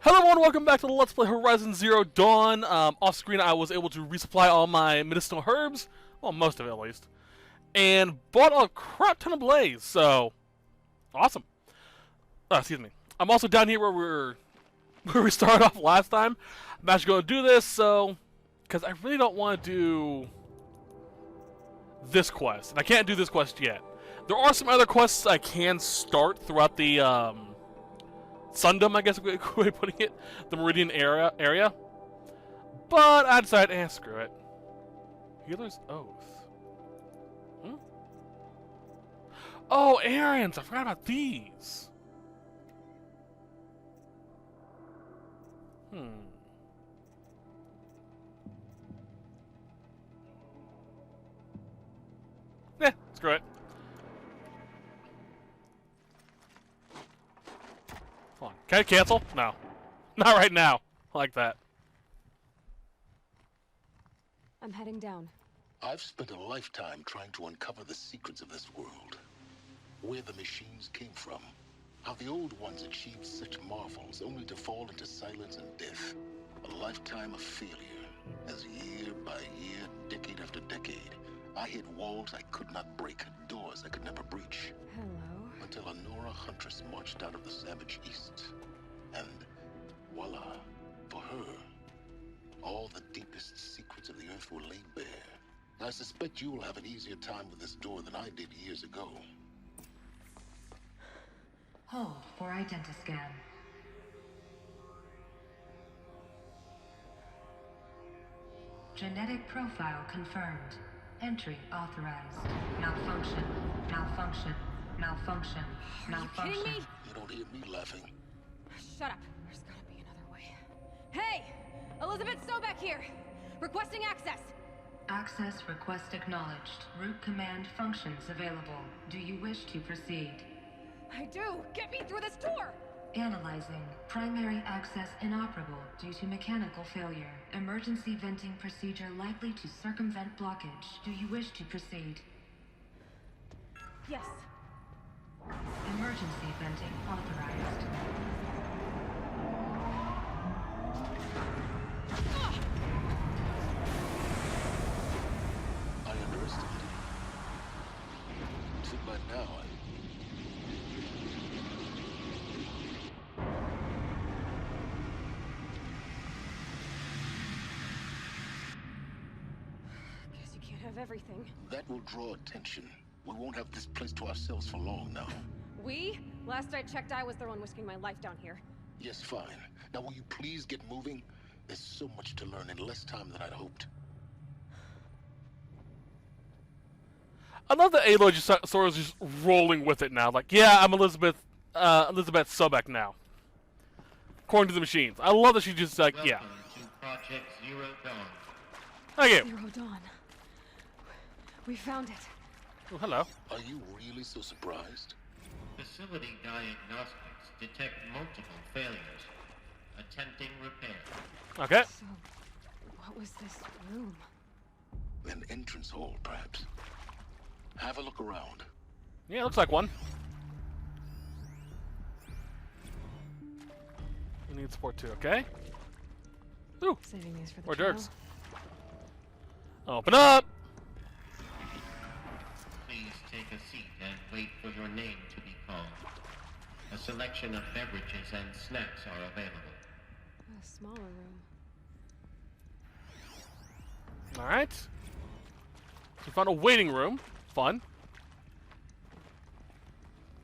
Hello everyone, welcome back to the Let's Play Horizon Zero Dawn. Off screen I was able to resupply all my medicinal herbs, well most of it at least, and bought a crap ton of blaze, so awesome. Excuse me. I'm also down here where we started off last time. I'm actually going to do this, so, because I really don't want to do this quest, and I can't do this quest yet. There are some other quests I can start throughout the, Sundom, I guess we're putting it, the Meridian area. But I decided, screw it. Healer's Oath. Hmm? Oh, errands! I forgot about these. Screw it. Hold on. Can I cancel? No. Not right now. Like that. I'm heading down. I've spent a lifetime trying to uncover the secrets of this world. Where the machines came from. How the old ones achieved such marvels only to fall into silence and death. A lifetime of failure. As year by year, decade after decade, I hit walls I could not break, doors I could never breach. Hello. Until a Nora huntress marched out of the savage east. And voila, for her, all the deepest secrets of the earth were laid bare. I suspect you will have an easier time with this door than I did years ago. Hold for identiscan. Genetic profile confirmed. Entry authorized. Malfunction. Malfunction. Malfunction. Malfunction. Are you kidding me? You don't hear me laughing. Shut up. There's gotta be another way. Hey! Elizabeth Sobek here! Requesting access! Access request acknowledged. Root command functions available. Do you wish to proceed? I do! Get me through this door! Analyzing. Primary access inoperable due to mechanical failure. Emergency venting procedure likely to circumvent blockage. Do you wish to proceed? Yes. Emergency venting authorized. I underestimated you. Too bad now, Guess you can't have everything. That will draw attention. We won't have this place to ourselves for long now. We? Last I checked, I was the one risking my life down here. Yes, fine. Now will you please get moving? There's so much to learn in less time than I'd hoped. I love that Aloy just sort of just rolling with it now. Like, yeah, I'm Elizabeth Sobek now. According to the machines. I love that she just like, yeah. Welcome to Project Zero Dawn. Thank you. Zero Dawn. We found it. Oh, hello. Are you really so surprised? Facility diagnostics detect multiple failures. Attempting repair. Okay. So, what was this room? An entrance hall, perhaps. Have a look around. Yeah, looks like one. We need support too, okay? Ooh, Saving these for the more trail. jerks. Open up! Please take a seat and wait for your name to be called. A selection of beverages and snacks are available. A smaller room. Alright. So we found a waiting room. Fun.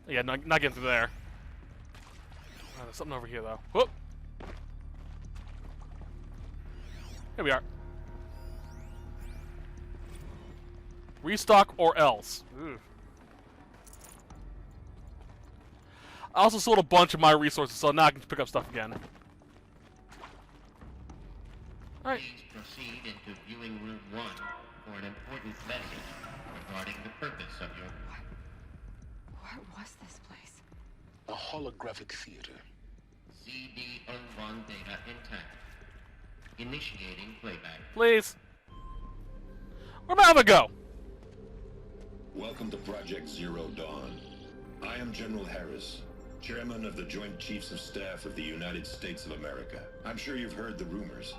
Yeah, not getting through there. Oh, there's something over here, though. Whoop! Here we are. Restock or else. Ooh. I also sold a bunch of my resources, so now I can pick up stuff again. Alright. Please proceed into viewing room 1 for an important message regarding the purpose of your... What was this place? A holographic theater. CD01 data intact. Initiating playback. Please. Where'd my other go? Welcome to Project Zero Dawn. I am General Harris. Chairman of the Joint Chiefs of Staff of the United States of America. I'm sure you've heard the rumors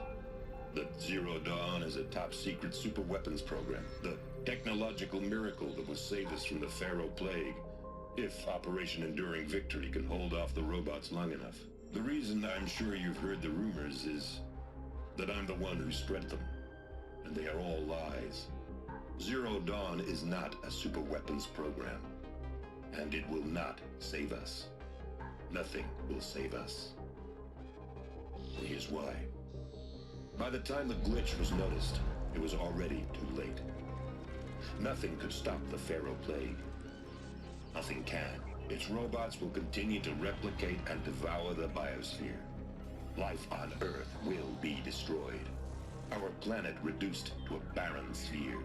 that Zero Dawn is a top-secret super-weapons program, the technological miracle that will save us from the Pharaoh Plague, if Operation Enduring Victory can hold off the robots long enough. The reason I'm sure you've heard the rumors is that I'm the one who spread them, and they are all lies. Zero Dawn is not a super-weapons program, and it will not save us. Nothing will save us. And here's why. By the time the glitch was noticed, it was already too late. Nothing could stop the Pharaoh Plague. Nothing can. Its robots will continue to replicate and devour the biosphere. Life on Earth will be destroyed. Our planet reduced to a barren sphere.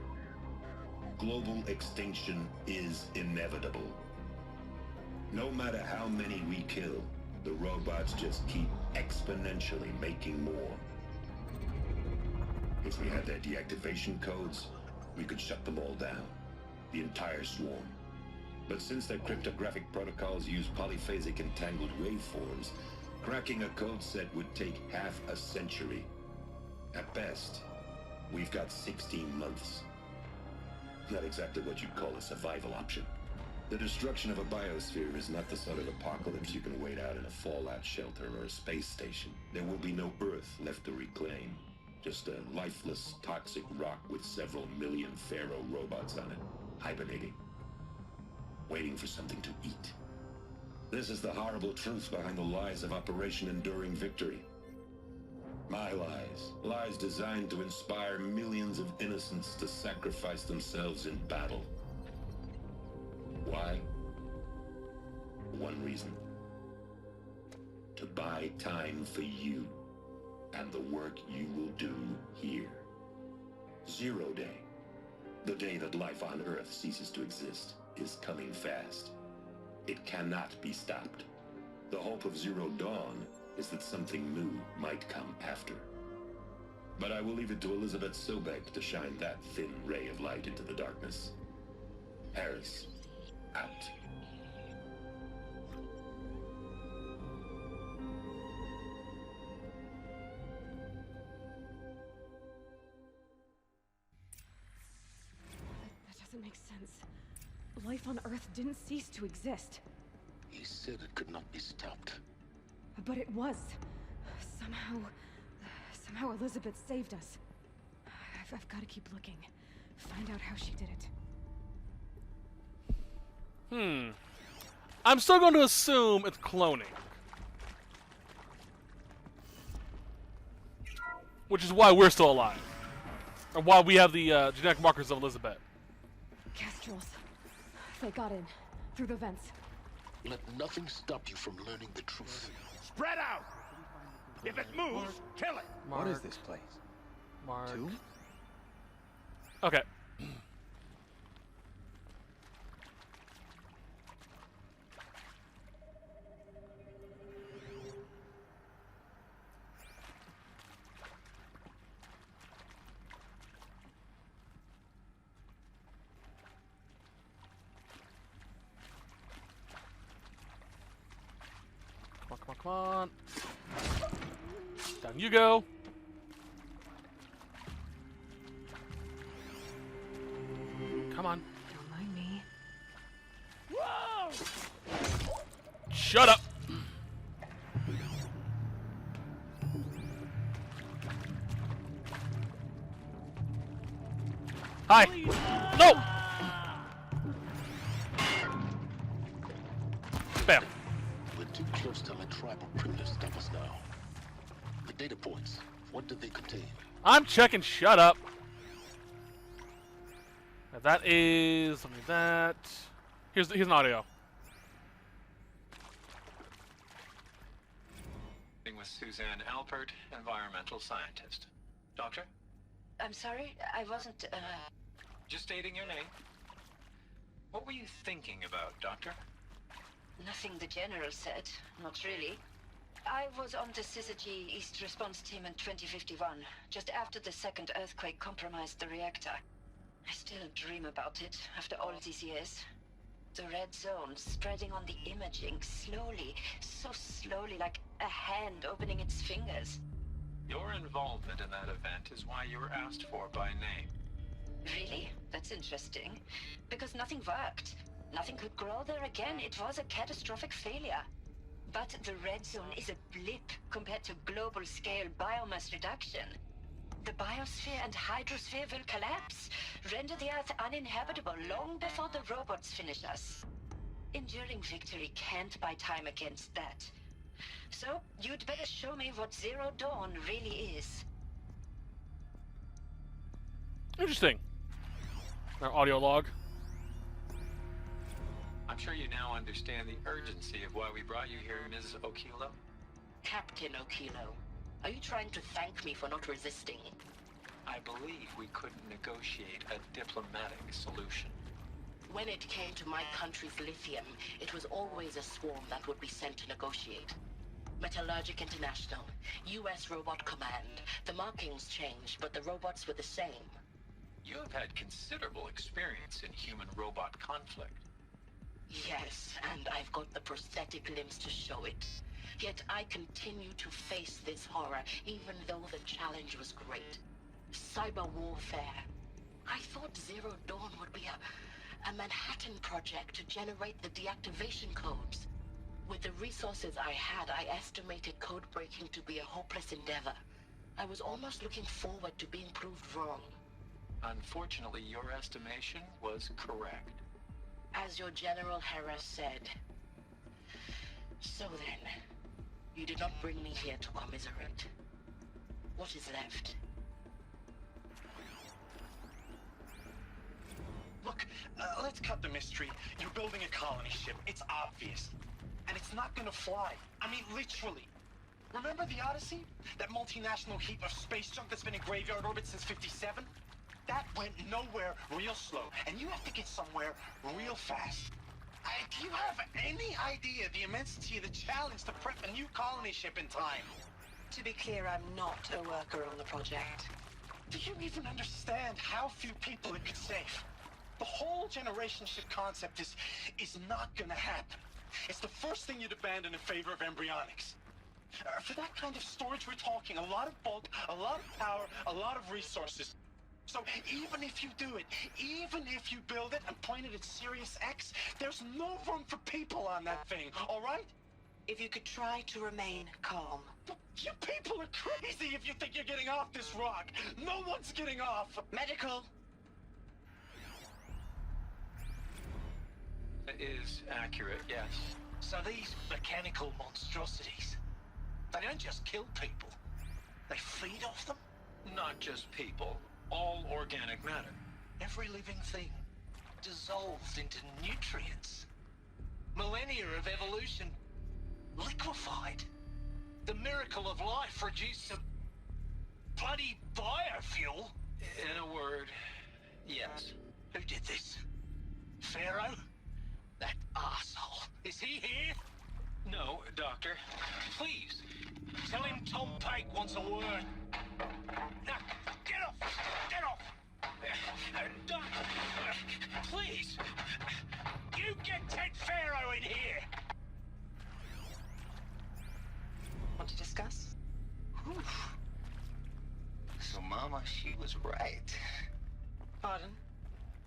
Global extinction is inevitable. No matter how many we kill, the robots just keep exponentially making more. If we had their deactivation codes, we could shut them all down. The entire swarm. But since their cryptographic protocols use polyphasic entangled waveforms, cracking a code set would take half a century. At best, we've got 16 months. Not exactly what you'd call a survival option. The destruction of a biosphere is not the sort of apocalypse you can wait out in a fallout shelter or a space station. There will be no Earth left to reclaim. Just a lifeless, toxic rock with several million Pharaoh robots on it, hibernating. Waiting for something to eat. This is the horrible truth behind the lies of Operation Enduring Victory. My lies. Lies designed to inspire millions of innocents to sacrifice themselves in battle. Why? One reason. To buy time for you and the work you will do here. Zero Day. The day that life on Earth ceases to exist is coming fast. It cannot be stopped. The hope of Zero Dawn is that something new might come after. But I will leave it to Elizabeth Sobek to shine that thin ray of light into the darkness. Harris, out. That doesn't make sense. Life on Earth didn't cease to exist. He said it could not be stopped. But it was. Somehow Elizabeth saved us. I've got to keep looking. Find out how she did it. I'm still going to assume it's cloning. Which is why we're still alive. Or why we have the genetic markers of Elizabeth. Kestrels. They got in. Through the vents. Let nothing stop you from learning the truth. Spread out! If it moves, kill it! What is this place? Mark. 2? Okay. Come on. Down you go. Come on. Don't mind me. Whoa! Shut up. Hi. No. Bam. We're too close to let tribal primitives stop us now. The data points, what did they contain? I'm checking. Shut up. Now that is something like that. Here's an audio. With Suzanne Alpert, environmental scientist. Doctor? I'm sorry, I wasn't, Just stating your name. What were you thinking about, Doctor? nothing the General said, not really. I was on the Syzygy East Response Team in 2051, just after the second earthquake compromised the reactor. I still dream about it, after all these years. The red zone spreading on the imaging slowly, so slowly, like a hand opening its fingers. Your involvement in that event is why you were asked for by name. Really? That's interesting. Because nothing worked. Nothing could grow there again. It was a catastrophic failure. But the red zone is a blip compared to global-scale biomass reduction. The biosphere and hydrosphere will collapse, render the Earth uninhabitable long before the robots finish us. Enduring victory can't buy time against that. So, you'd better show me what Zero Dawn really is. Interesting. Our audio log. I'm sure you now understand the urgency of why we brought you here, Ms. Okilo. Captain Okilo, are you trying to thank me for not resisting? I believe we couldn't negotiate a diplomatic solution. When it came to my country's lithium, it was always a swarm that would be sent to negotiate. Metallurgic International, U.S. Robot Command. The markings changed, but the robots were the same. You have had considerable experience in human-robot conflict. Yes, and I've got the prosthetic limbs to show it. Yet I continue to face this horror, even though the challenge was great. Cyber warfare. I thought Zero Dawn would be a Manhattan project to generate the deactivation codes. With the resources I had, I estimated code breaking to be a hopeless endeavor. I was almost looking forward to being proved wrong. Unfortunately, your estimation was correct. As your General Hera said. So then, you did not bring me here to commiserate. What is left? Look, let's cut the mystery. You're building a colony ship. It's obvious. And it's not gonna fly. I mean, literally. Remember the Odyssey? That multinational heap of space junk that's been in graveyard orbit since '57? That went nowhere real slow. And you have to get somewhere real fast. Do you have any idea the immensity of the challenge to prep a new colony ship in time? To be clear, I'm not a worker on the project. Do you even understand how few people it could save? The whole generation ship concept is not gonna happen. It's the first thing you'd abandon in favor of embryonics. For that kind of storage, we're talking a lot of bulk, a lot of power, a lot of resources. So even if you do it, even if you build it and point it at Sirius X, there's no room for people on that thing, all right? If you could try to remain calm. You people are crazy if you think you're getting off this rock. No one's getting off. Medical. That is accurate, yes. So these mechanical monstrosities, they don't just kill people. They feed off them. Not just people, all organic matter. Every living thing dissolved into nutrients. Millennia of evolution liquefied. The miracle of life reduced to bloody biofuel. In a word, yes. Who did this? Pharaoh? That asshole. Is he here? No, Doctor. Please, tell him Tom Pike wants a word. Now, get off! Get off! Doctor, please! You get Ted Pharaoh in here! Want to discuss? Whew. So Mama, she was right. Pardon?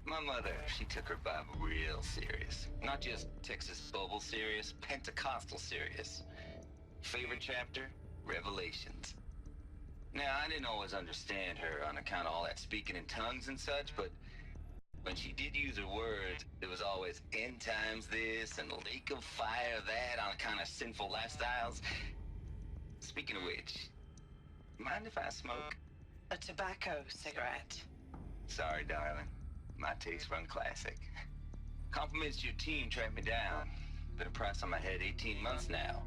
My mother, she took her Bible real serious. Not just Texas Bubble serious, Pentecostal serious. Favorite chapter? Revelations. Now, I didn't always understand her on account of all that speaking in tongues and such, but when she did use her words, it was always end times this and lake of fire that on account of sinful lifestyles. Speaking of which, mind if I smoke? A tobacco cigarette. Sorry, darling. My taste run classic. Compliments to your team tracked me down. Been a price on my head 18 months now.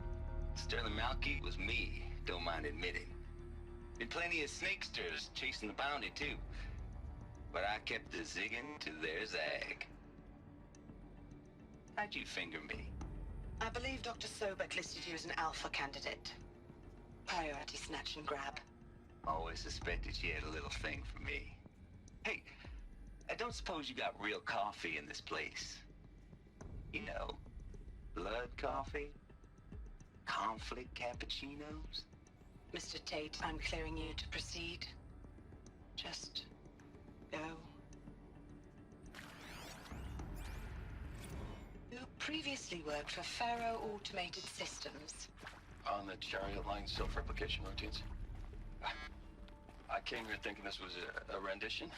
Sterling Malky was me, don't mind admitting. Been plenty of snakesters chasing the bounty too. But I kept the zigging to their zag. How'd you finger me? I believe Dr. Sobek listed you as an alpha candidate. Priority snatch and grab. Always suspected she had a little thing for me. Hey, I don't suppose you got real coffee in this place. You know, blood coffee, conflict cappuccinos. Mr. Tate, I'm clearing you to proceed. Just go. You previously worked for Faro Automated Systems. On the chariot line self-replication routines. I came here thinking this was a rendition.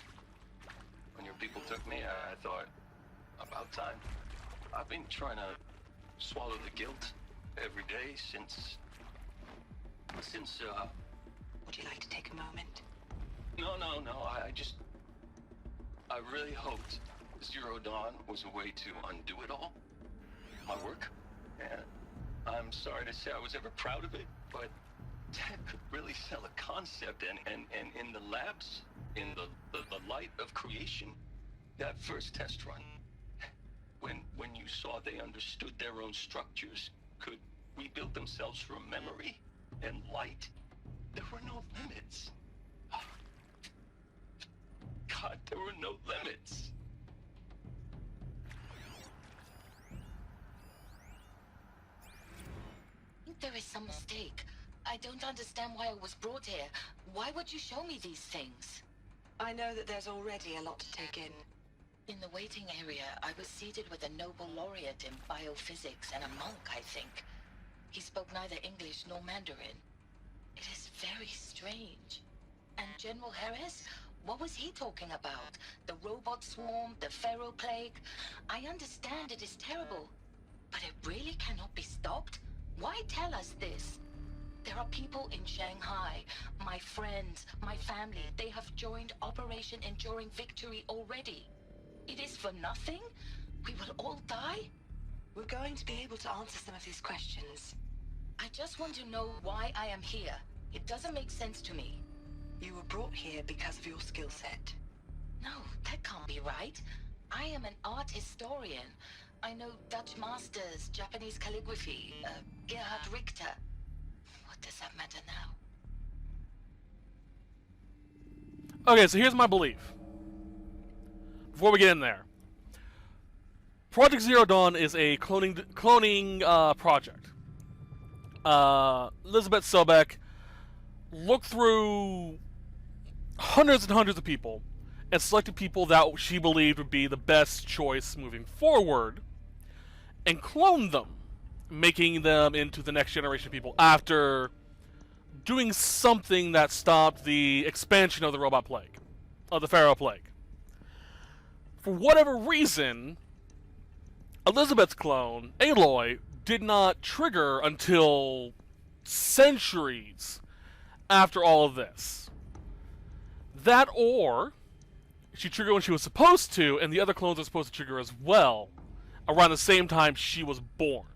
When your people took me, I thought, about time. I've been trying to swallow the guilt every day since... Would you like to take a moment? No, I really hoped Zero Dawn was a way to undo it all. My work. And I'm sorry to say I was ever proud of it, but Ted could really sell a concept, and in the labs, in the light of creation, that first test run, when you saw they understood their own structures, could rebuild themselves from memory and light, there were no limits. God, there were no limits. I think there is some mistake. I don't understand why I was brought here. Why would you show me these things? I know that there's already a lot to take in. In the waiting area, I was seated with a Nobel laureate in biophysics and a monk, I think. He spoke neither English nor Mandarin. It is very strange. And General Harris? What was he talking about? The robot swarm, the Pharaoh plague? I understand it is terrible, but it really cannot be stopped? Why tell us this? There are people in Shanghai, my friends, my family. They have joined Operation Enduring Victory already. It is for nothing? We will all die? We're going to be able to answer some of these questions. I just want to know why I am here. It doesn't make sense to me. You were brought here because of your skill set. No, that can't be right. I am an art historian. I know Dutch masters, Japanese calligraphy, Gerhard Richter. What does that matter now? Okay, so here's my belief. Before we get in there, Project Zero Dawn is a cloning project. Elizabeth Sobek looked through hundreds and hundreds of people and selected people that she believed would be the best choice moving forward and cloned them, making them into the next generation of people after doing something that stopped the expansion of the robot plague, of the Pharaoh plague. For whatever reason, Elizabeth's clone, Aloy, did not trigger until centuries after all of this. That, or she triggered when she was supposed to, and the other clones are supposed to trigger as well, around the same time she was born.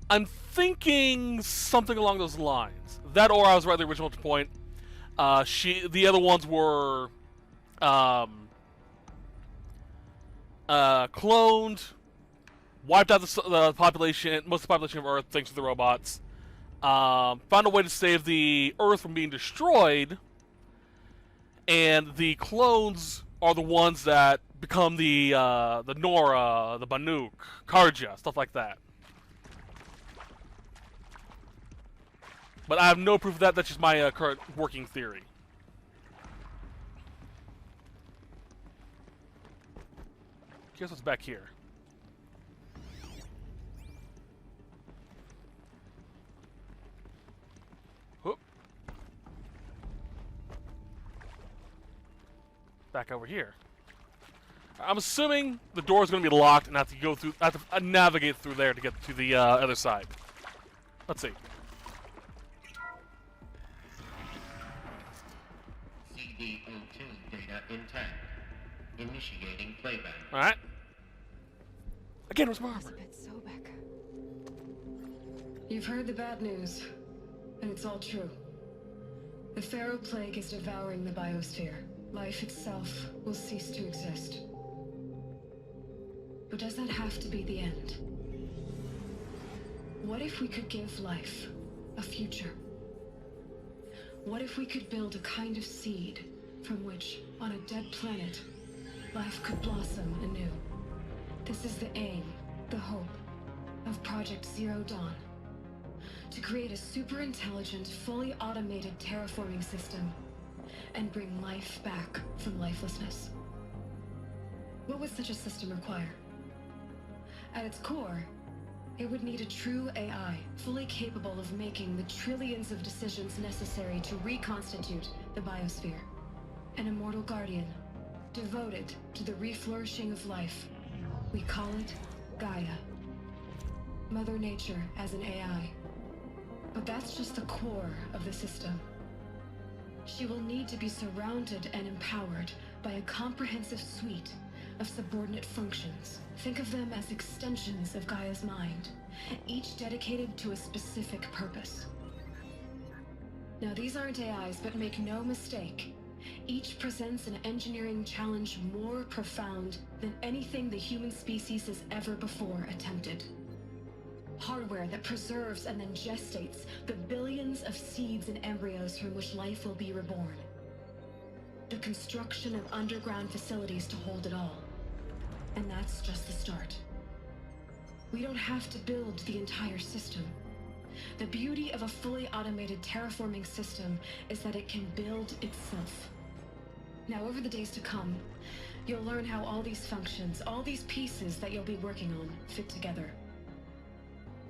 I'm thinking something along those lines. That, or I was right at the original point. The other ones were cloned, wiped out the population, most of the population of Earth thanks to the robots. Found a way to save the Earth from being destroyed, and the clones are the ones that become the Nora, the Banuk, Karja, stuff like that. But I have no proof of that. That's just my current working theory. Guess what's back here? Whoop. Back over here. I'm assuming the door is going to be locked and I have to go through. I have to navigate through there to get to the other side. Let's see. CD02 data intact. Initiating playback. All right. Again, where's my armor? Elizabeth Sobek. You've heard the bad news, and it's all true. The Pharaoh plague is devouring the biosphere. Life itself will cease to exist. But does that have to be the end? What if we could give life a future? What if we could build a kind of seed from which, on a dead planet, life could blossom anew? This is the aim, the hope, of Project Zero Dawn. To create a super intelligent, fully automated terraforming system and bring life back from lifelessness. What would such a system require? At its core, it would need a true AI, fully capable of making the trillions of decisions necessary to reconstitute the biosphere. An immortal guardian, devoted to the reflourishing of life. We call it GAIA. Mother Nature as an AI. But that's just the core of the system. She will need to be surrounded and empowered by a comprehensive suite of subordinate functions. Think of them as extensions of Gaia's mind, each dedicated to a specific purpose. Now, these aren't AIs, but make no mistake, each presents an engineering challenge more profound than anything the human species has ever before attempted. Hardware that preserves and then gestates the billions of seeds and embryos from which life will be reborn. The construction of underground facilities to hold it all. And that's just the start. We don't have to build the entire system. The beauty of a fully automated terraforming system is that it can build itself. Now, over the days to come, you'll learn how all these functions, all these pieces that you'll be working on, fit together.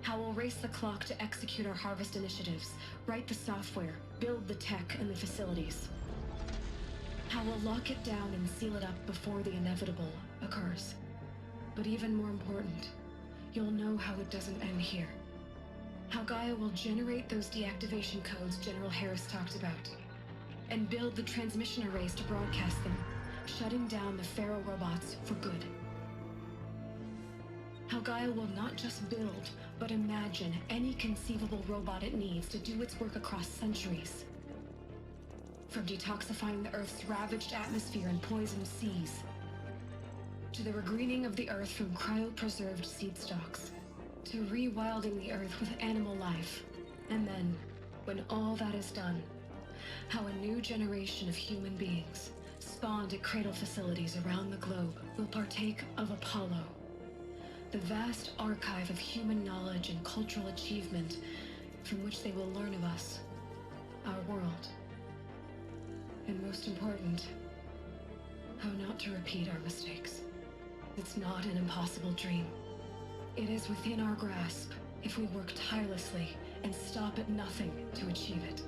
How we'll race the clock to execute our harvest initiatives, write the software, build the tech and the facilities. How we'll lock it down and seal it up before the inevitable occurs. But even more important, you'll know how it doesn't end here. How Gaia will generate those deactivation codes General Harris talked about, and build the transmission arrays to broadcast them, shutting down the Pharaoh robots for good. How Gaia will not just build, but imagine any conceivable robot it needs to do its work across centuries. From detoxifying the Earth's ravaged atmosphere and poisoned seas, to the regreening of the Earth from cryopreserved seed stocks, to rewilding the Earth with animal life. And then, when all that is done, how a new generation of human beings, spawned at cradle facilities around the globe, will partake of Apollo, the vast archive of human knowledge and cultural achievement from which they will learn of us, our world. And most important, how not to repeat our mistakes. It's not an impossible dream. It is within our grasp if we work tirelessly and stop at nothing to achieve it.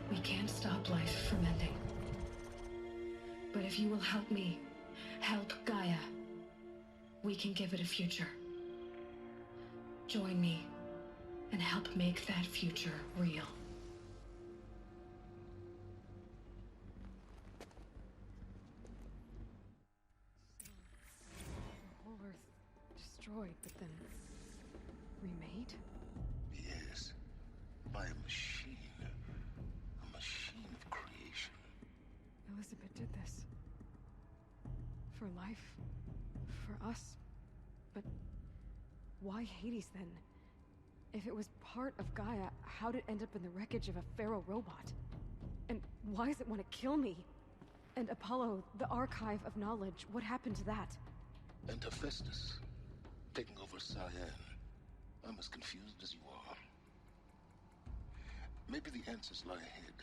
We can't stop life from ending. But if you will help me, help Gaia, we can give it a future. Join me and help make that future real. The whole Earth destroyed, but then remade? Yes, by a machine. A machine of creation. Elizabeth did this. For life. For us. But why Hades then? If it was part of Gaia, how'd it end up in the wreckage of a Pharaoh robot? And why does it want to kill me? And Apollo, the archive of knowledge, what happened to that? And Hephaestus, taking over Cyan. I'm as confused as you are. Maybe the answers lie ahead.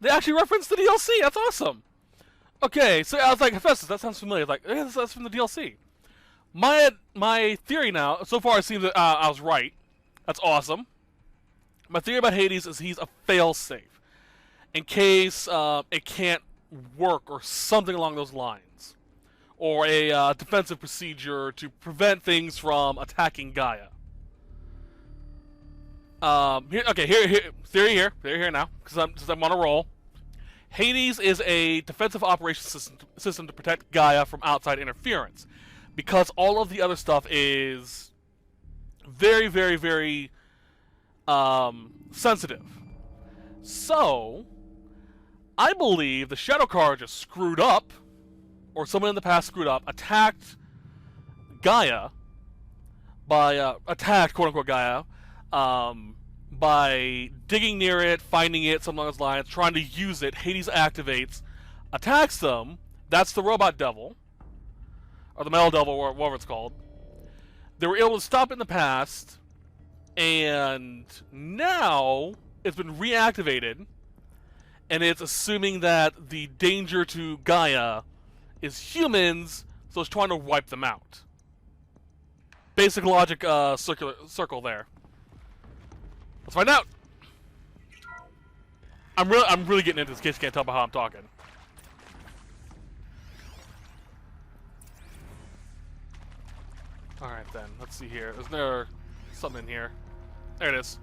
They actually referenced the DLC. That's awesome. Okay, so I was like, Hephaestus, that sounds familiar. Like, yeah, that's from the DLC. My theory now, so far it seems that I was right. That's awesome. My theory about Hades is he's a failsafe. In case it can't work or something along those lines. Or a defensive procedure to prevent things from attacking Gaia. Theory here now, because I'm on a roll. Hades is a defensive operations system to protect Gaia from outside interference, because all of the other stuff is very, very, very sensitive. So, I believe the Shadow Car just screwed up, or someone in the past screwed up, attacked Gaia by attacked quote unquote Gaia. By digging near it, finding it, something along those lines, trying to use it. Hades activates, attacks them, That's the robot devil. Or the metal devil, or whatever it's called. They were able to stop it in the past, and now it's been reactivated, and it's assuming that the danger to Gaia is humans, so it's trying to wipe them out. Basic logic, circle there. Let's find out. I'm really getting into this, in case you can't tell by how I'm talking. All right then, let's see here. Is there something in here? There it is.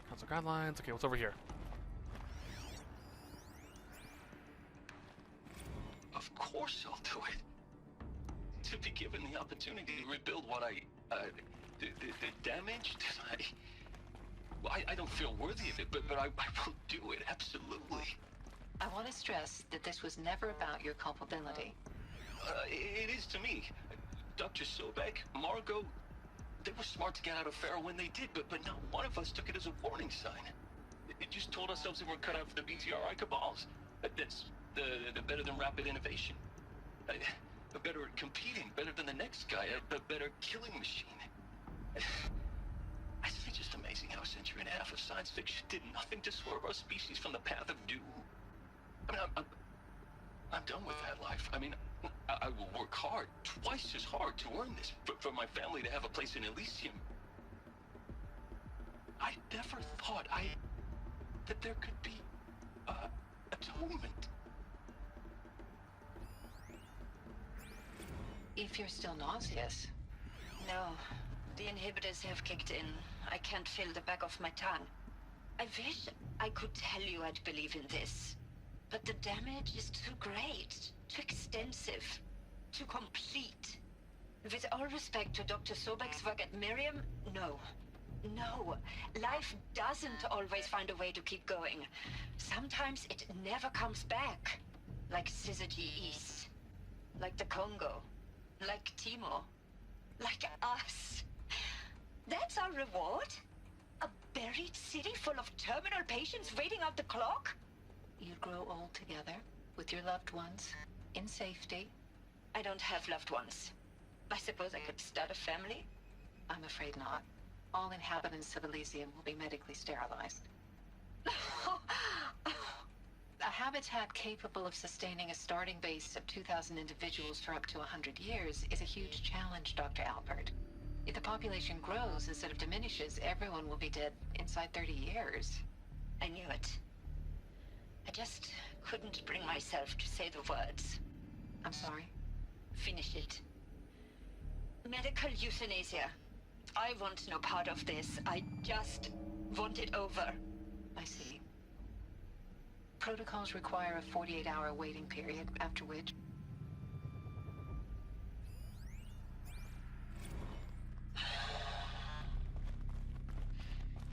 Council guidelines. Okay, what's over here? Of course I'll do it. To be given the opportunity to rebuild what the damage that I don't feel worthy of it, but I will do it, absolutely. I want to stress that this was never about your culpability. It is to me. Dr. Sobek, Margot, they were smart to get out of Pharaoh when they did, but not one of us took it as a warning sign. It just told ourselves that we're cut out for the BTRI cabals. That's the better than rapid innovation. Better at competing, better than the next guy, a better killing machine. It's just amazing how a century and a half of science fiction did nothing to swerve our species from the path of doom. I mean, I'm done with that life. I mean, I will work hard, twice as hard, to earn this, for my family to have a place in Elysium. I never thought that there could be atonement. If you're still nauseous. No, the inhibitors have kicked in. I can't feel the back of my tongue. I wish I could tell you I'd believe in this. But the damage is too great, too extensive, too complete. With all respect to Dr. Sobek's work at Miriam, no. No, life doesn't always find a way to keep going. Sometimes it never comes back. Like Syzygy East. Like the Congo. Like Timo. Like us. That's our reward? A buried city full of terminal patients waiting out the clock? You'd grow old together, with your loved ones, in safety. I don't have loved ones. I suppose I could start a family? I'm afraid not. All inhabitants of Elysium will be medically sterilized. A habitat capable of sustaining a starting base of 2,000 individuals for up to 100 years is a huge challenge, Dr. Albert. If the population grows instead of diminishes, everyone will be dead inside 30 years. I knew it. I just couldn't bring myself to say the words. I'm sorry? Finish it. Medical euthanasia. I want no part of this. I just want it over. I see. Protocols require a 48-hour waiting period, after which...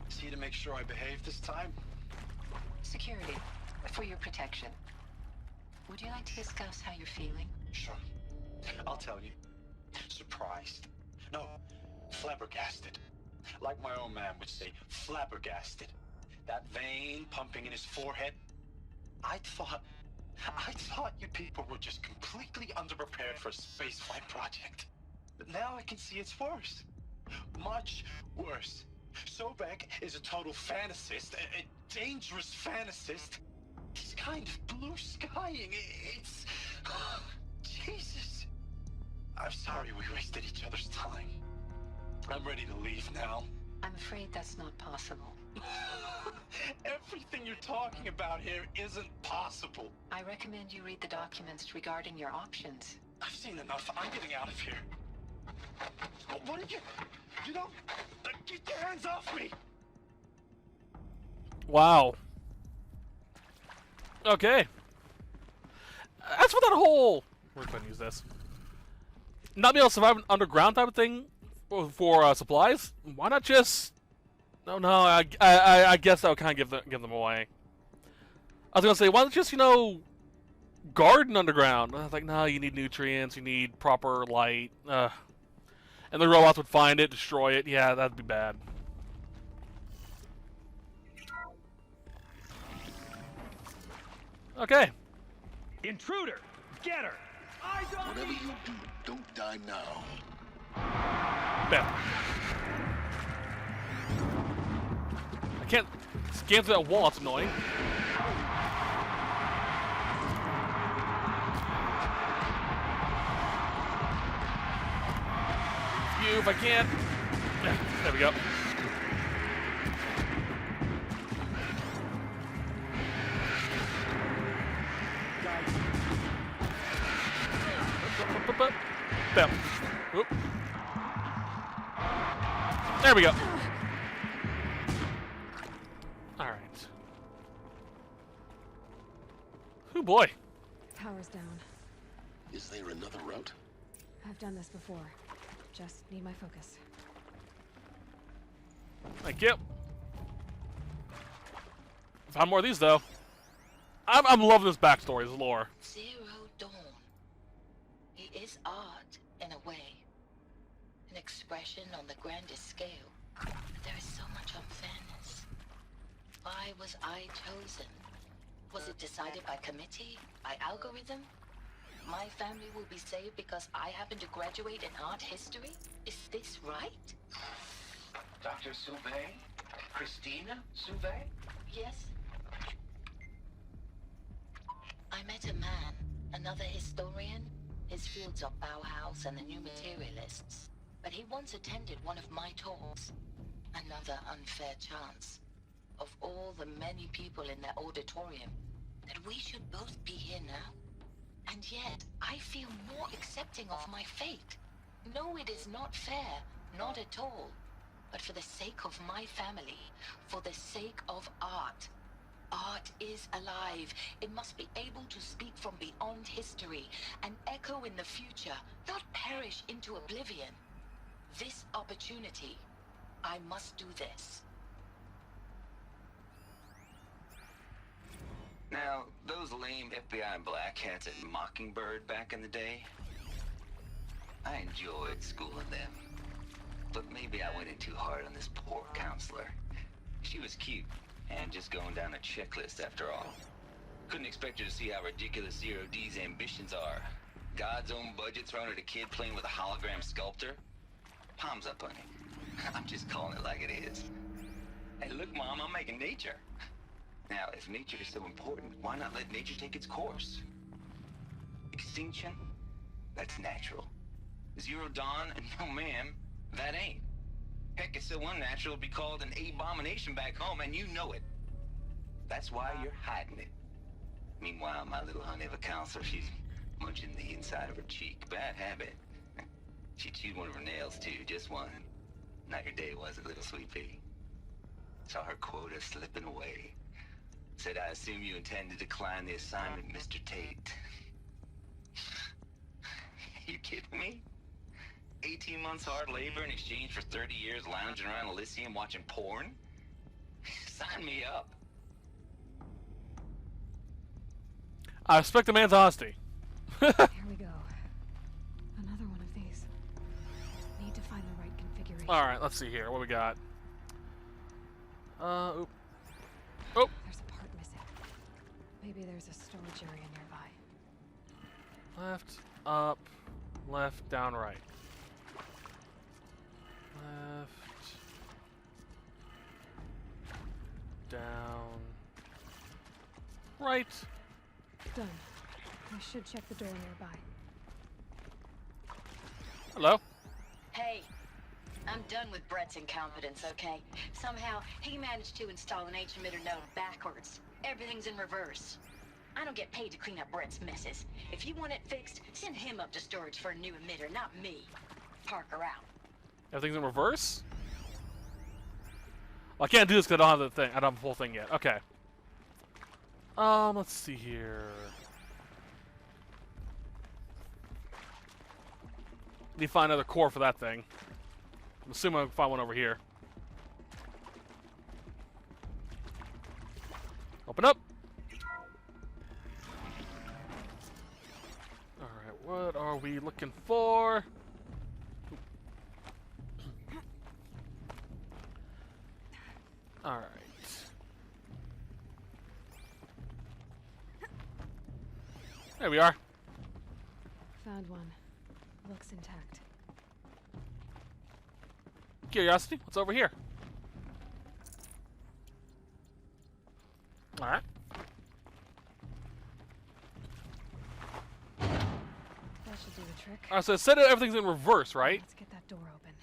See to make sure I behave this time? Security. For your protection. Would you like to discuss how you're feeling? Sure. I'll tell you. Surprised. No, flabbergasted. Like my own man would say, flabbergasted. That vein pumping in his forehead. I thought you people were just completely underprepared for a spaceflight project. But now I can see it's worse. Much worse. Sobek is a total fantasist, a dangerous fantasist. He's kind of blue skying. It's... Jesus. I'm sorry we wasted each other's time. I'm ready to leave now. I'm afraid that's not possible. Everything you're talking about here isn't possible. I recommend you read the documents regarding your options. I've seen enough. I'm getting out of here. What did you... You don't... Get your hands off me! Wow. Okay. As for that whole... We're going to use this. Not being able to survive an underground type of thing for supplies? Why not just... No, I guess that would kind of give them away. I was going to say, why not just, garden underground? I was like, no, you need nutrients, you need proper light. And the robots would find it, destroy it. Yeah, that'd be bad. Okay. Intruder! Get her! Eyes on Whatever me! you do, don't die now. Bam. I can't scan through that wall, it's annoying. You, if I can. Yeah, there we go. Bam. Oop. There we go. Alright. Oh boy. Power's down. Is there another route? I've done this before. Just need my focus. Thank you. Found more of these though. I'm loving this backstory, this lore. Zero Dawn. It is art, in a way. An expression on the grandest scale. But there is so much unfairness. Why was I chosen? Was it decided by committee? By algorithm? My family will be saved because I happen to graduate in art history? Is this right? Dr. Sauvé? Christina Sauvé? Yes. I met a man, another historian. His fields are Bauhaus and the New Materialists. But he once attended one of my talks. Another unfair chance. Of all the many people in that auditorium, that we should both be here now. And yet, I feel more accepting of my fate. No, it is not fair, not at all. But for the sake of my family, for the sake of art. Art is alive. It must be able to speak from beyond history and echo in the future, not perish into oblivion. This opportunity, I must do this. Now, those lame FBI black hats at Mockingbird back in the day, I enjoyed schooling them. But maybe I went in too hard on this poor counselor. She was cute, and just going down a checklist after all. Couldn't expect her to see how ridiculous Zero D's ambitions are. God's own budget thrown at a kid playing with a hologram sculptor? Palms up, honey. I'm just calling it like it is. Hey, look, Mom, I'm making nature. Now, if nature is so important, why not let nature take its course? Extinction? That's natural. Zero Dawn? No, ma'am, that ain't. Heck, it's so unnatural it'd be called an abomination back home, and you know it. That's why you're hiding it. Meanwhile, my little honey of a counselor, she's munching the inside of her cheek. Bad habit. She chewed one of her nails, too, just one. Not your day, was it, little sweet pea? Saw her quota slipping away. Said, I assume you intend to decline the assignment, Mr. Tate. You kidding me? 18 months hard labor in exchange for 30 years lounging around Elysium watching porn? Sign me up. I respect the man's honesty. Here we go. Another one of these. Need to find the right configuration. Alright, let's see here. What we got? Oop. Oh! There's a part missing. Maybe there's a storage area nearby. Left, up, left, down, right. Left, down, right. Done. I should check the door nearby. Hello. Hey, I'm done with Brett's incompetence, okay? Somehow, he managed to install an H-emitter node backwards. Everything's in reverse. I don't get paid to clean up Brett's messes. If you want it fixed, send him up to storage for a new emitter, not me. Parker out. Everything's in reverse? Well, I can't do this because I don't have the thing. I don't have the whole thing yet. Okay. Let's see here. Need to find another core for that thing. I'm assuming I can find one over here. Open up. Alright, what are we looking for? Alright. There we are. Found one. Looks intact. Curiosity, what's over here? Alright. That should do the trick. Alright, so it said everything's in reverse, right? Let's get that door open.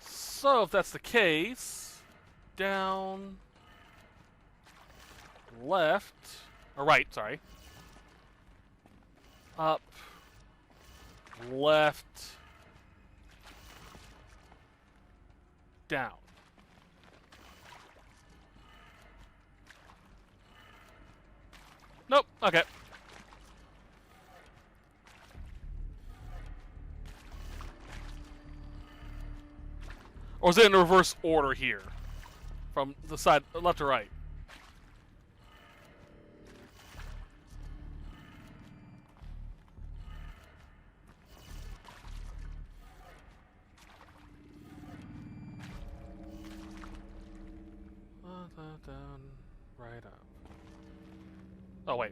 So if that's the case, down, left, or right, sorry. Up, left, down. Nope, okay. Or is it in reverse order here? From the side, left to right? Down, right up. Oh, wait.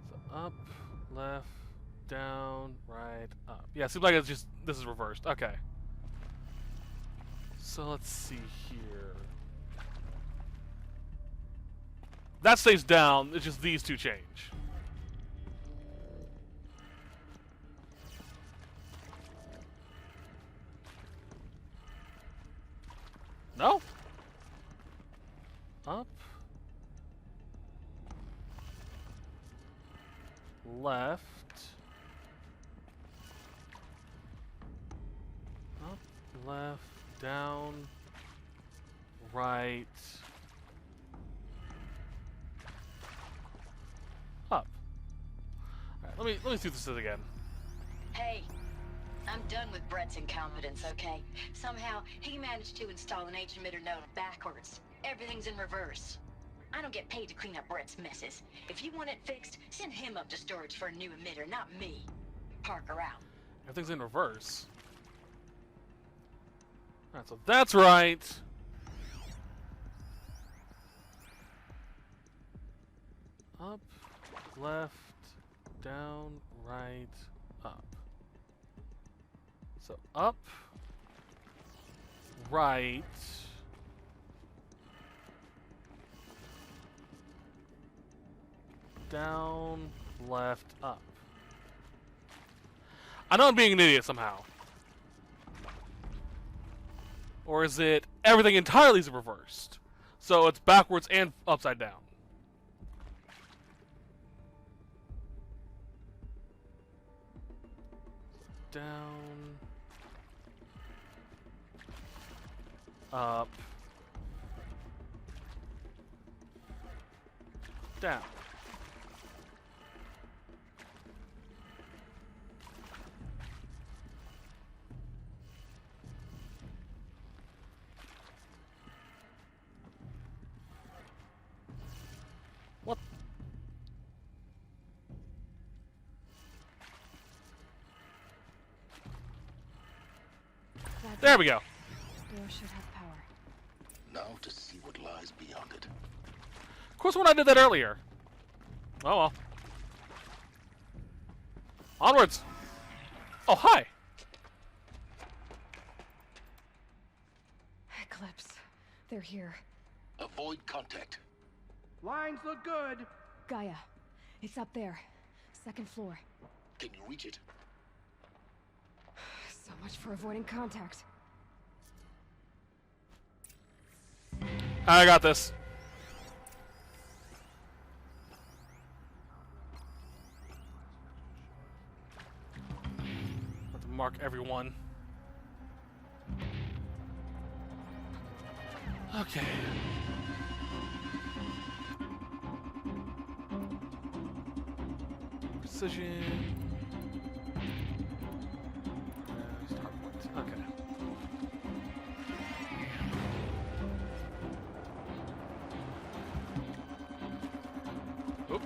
So up, left, down, right, up. Yeah, seems like it's just, this is reversed. Okay. So let's see here. That stays down, it's just these two change. No? Up. Left. Up, left, down, right. Up. Alright, let me see this again. Hey, I'm done with Brett's incompetence, okay? Somehow, he managed to install an H-emitter node backwards. Everything's in reverse. I don't get paid to clean up Brett's messes. If you want it fixed, send him up to storage for a new emitter, not me. Parker out. Everything's in reverse. Alright, so that's right. Up, left, down, right, up. So up, right, down, left, up. I know I'm being an idiot somehow. Or is it everything entirely is reversed? So it's backwards and upside down. Down. Up. Down. What? There we go. Door should have power. Now to see what lies beyond it. Of course, when I did that earlier. Oh well. Onwards. Oh, hi. Eclipse. They're here. Avoid contact. Lines look good. Gaia. It's up there. Second floor. Can you reach it? So much for avoiding contact. I got this. Have to mark everyone. Okay. Precision. Start point. Okay. Oop.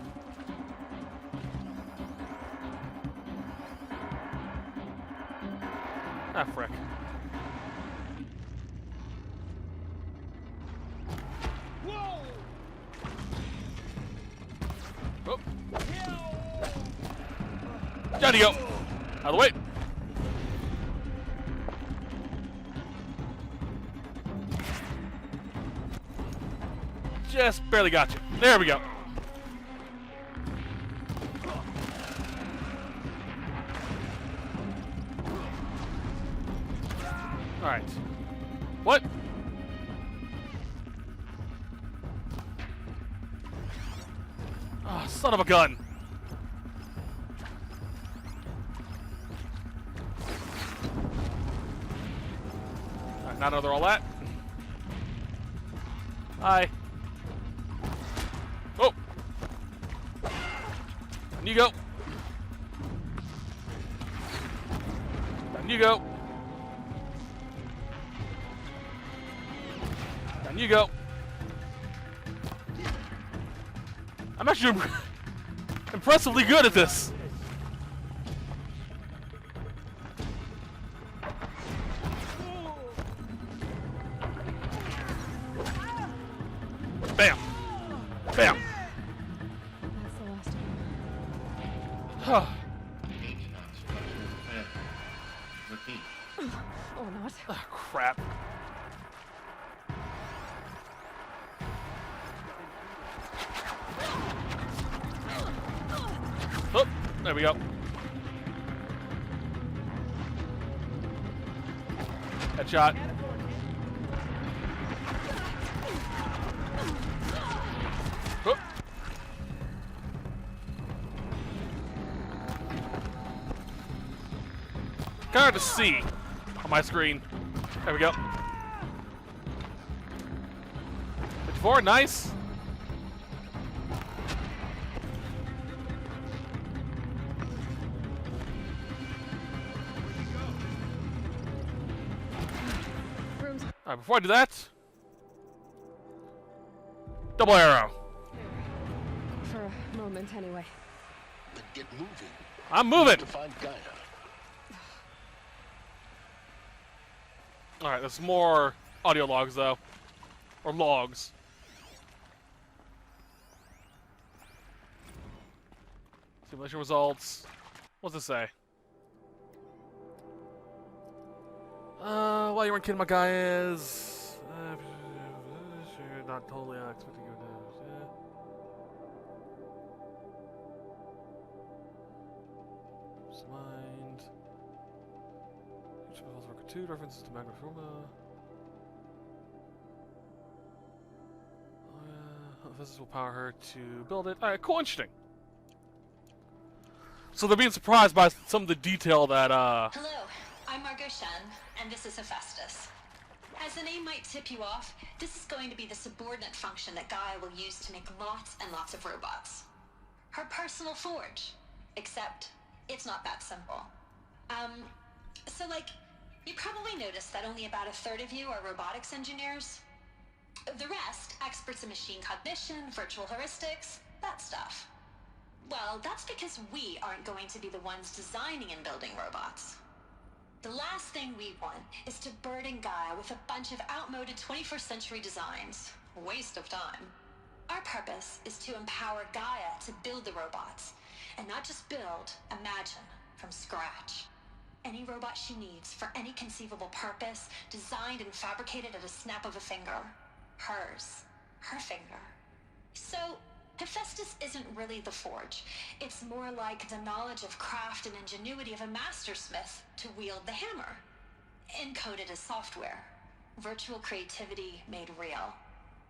Ah, frick. Whoa! Down you go. Out of the way. Just barely got you. There we go. Alright. What? Oh, son of a gun. Alright, not another all that. Hi. Oh! Down you go. Down you go. Down you go. I'm actually impressively good at this. Bam. Bam. That's the last of them. Huh. Repeat. Or not. Oh, crap. Oh, there we go. Headshot. Oh. Kind of hard to see on my screen. There we go. 54, nice. Alright, before I do that, double arrow. For a moment, anyway. Then get moving. I'm moving. To find Gaia. Alright, there's more audio logs though. Or logs. Simulation results. What's this say? Well, you weren't kidding, my guy is not totally expecting you to. Mind. Worker 2 references to Magna Forma. Oh, yeah. This will power her to build it. Alright, cool, interesting. So they're being surprised by some of the detail that, Hello, I'm Margot Shen, and this is Hephaestus. As the name might tip you off, this is going to be the subordinate function that Gaia will use to make lots and lots of robots. Her personal forge. Except, it's not that simple. So you probably noticed that only about a third of you are robotics engineers. The rest, experts in machine cognition, virtual heuristics, that stuff. Well, that's because we aren't going to be the ones designing and building robots. The last thing we want is to burden Gaia with a bunch of outmoded 21st century designs. Waste of time. Our purpose is to empower Gaia to build the robots, and not just build, imagine, from scratch. Any robot she needs for any conceivable purpose, designed and fabricated at a snap of a finger. Hers. Her finger. So, Hephaestus isn't really the forge. It's more like the knowledge of craft and ingenuity of a mastersmith to wield the hammer. Encoded as software. Virtual creativity made real.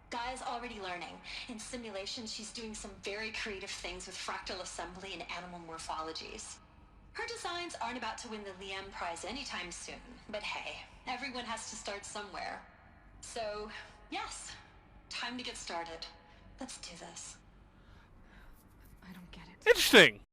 Gaia's already learning. In simulation, she's doing some very creative things with fractal assembly and animal morphologies. Her designs aren't about to win the Liam Prize anytime soon, but hey, everyone has to start somewhere. So, yes, time to get started. Let's do this. I don't get it. Interesting.